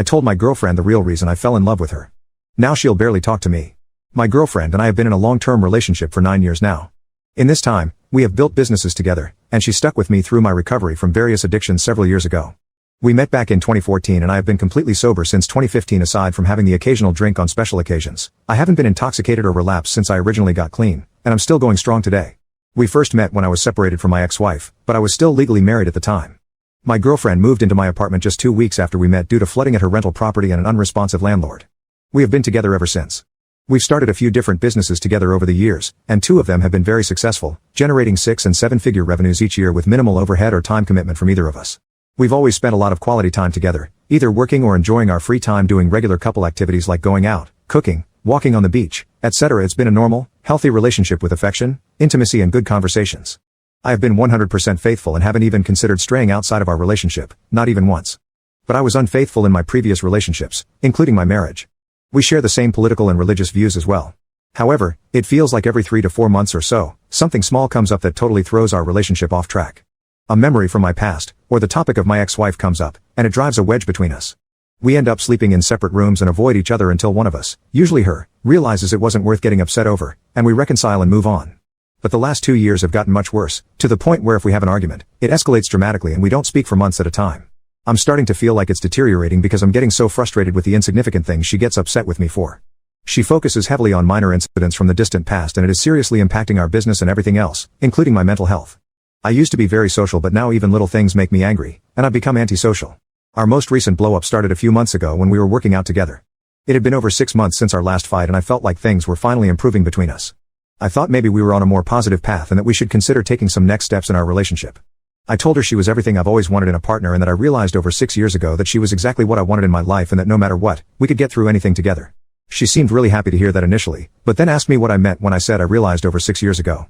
I told my girlfriend the real reason I fell in love with her. Now she'll barely talk to me. My girlfriend and I have been in a long-term relationship for 9 years now. In this time, we have built businesses together, and she stuck with me through my recovery from various addictions several years ago. We met back in 2014 and I have been completely sober since 2015 aside from having the occasional drink on special occasions. I haven't been intoxicated or relapsed since I originally got clean, and I'm still going strong today. We first met when I was separated from my ex-wife, but I was still legally married at the time. My girlfriend moved into my apartment just 2 weeks after we met due to flooding at her rental property and an unresponsive landlord. We have been together ever since. We've started a few different businesses together over the years, and 2 of them have been very successful, generating 6- and 7-figure revenues each year with minimal overhead or time commitment from either of us. We've always spent a lot of quality time together, either working or enjoying our free time doing regular couple activities like going out, cooking, walking on the beach, etc. It's been a normal, healthy relationship with affection, intimacy and good conversations. I have been 100% faithful and haven't even considered straying outside of our relationship, not even once. But I was unfaithful in my previous relationships, including my marriage. We share the same political and religious views as well. However, it feels like every 3 to 4 months or so, something small comes up that totally throws our relationship off track. A memory from my past, or the topic of my ex-wife comes up, and it drives a wedge between us. We end up sleeping in separate rooms and avoid each other until one of us, usually her, realizes it wasn't worth getting upset over, and we reconcile and move on. But the last 2 years have gotten much worse, to the point where if we have an argument, it escalates dramatically and we don't speak for months at a time. I'm starting to feel like it's deteriorating because I'm getting so frustrated with the insignificant things she gets upset with me for. She focuses heavily on minor incidents from the distant past and it is seriously impacting our business and everything else, including my mental health. I used to be very social but now even little things make me angry, and I've become antisocial. Our most recent blow-up started a few months ago when we were working out together. It had been over 6 months since our last fight and I felt like things were finally improving between us. I thought maybe we were on a more positive path and that we should consider taking some next steps in our relationship. I told her she was everything I've always wanted in a partner and that I realized over 6 years ago that she was exactly what I wanted in my life and that no matter what, we could get through anything together. She seemed really happy to hear that initially, but then asked me what I meant when I said I realized over 6 years ago.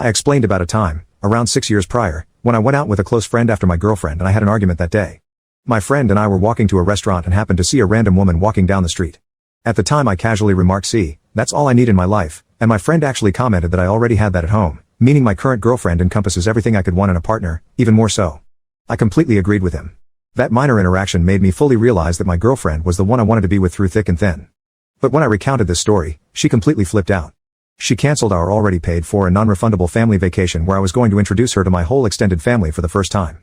I explained about a time, around 6 years prior, when I went out with a close friend after my girlfriend and I had an argument that day. My friend and I were walking to a restaurant and happened to see a random woman walking down the street. At the time I casually remarked, "See, that's all I need in my life," and my friend actually commented that I already had that at home, meaning my current girlfriend encompasses everything I could want in a partner, even more so. I completely agreed with him. That minor interaction made me fully realize that my girlfriend was the one I wanted to be with through thick and thin. But when I recounted this story, she completely flipped out. She canceled our already paid for and non-refundable family vacation where I was going to introduce her to my whole extended family for the first time.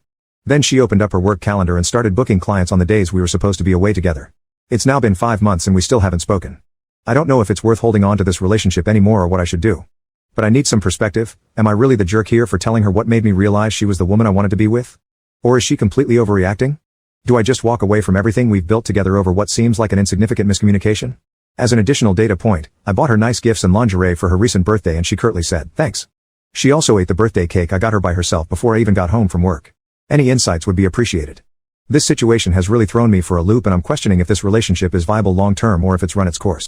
Then she opened up her work calendar and started booking clients on the days we were supposed to be away together. It's now been 5 months and we still haven't spoken. I don't know if it's worth holding on to this relationship anymore or what I should do. But I need some perspective. Am I really the jerk here for telling her what made me realize she was the woman I wanted to be with? Or is she completely overreacting? Do I just walk away from everything we've built together over what seems like an insignificant miscommunication? As an additional data point, I bought her nice gifts and lingerie for her recent birthday and she curtly said, "Thanks." She also ate the birthday cake I got her by herself before I even got home from work. Any insights would be appreciated. This situation has really thrown me for a loop and I'm questioning if this relationship is viable long term or if it's run its course.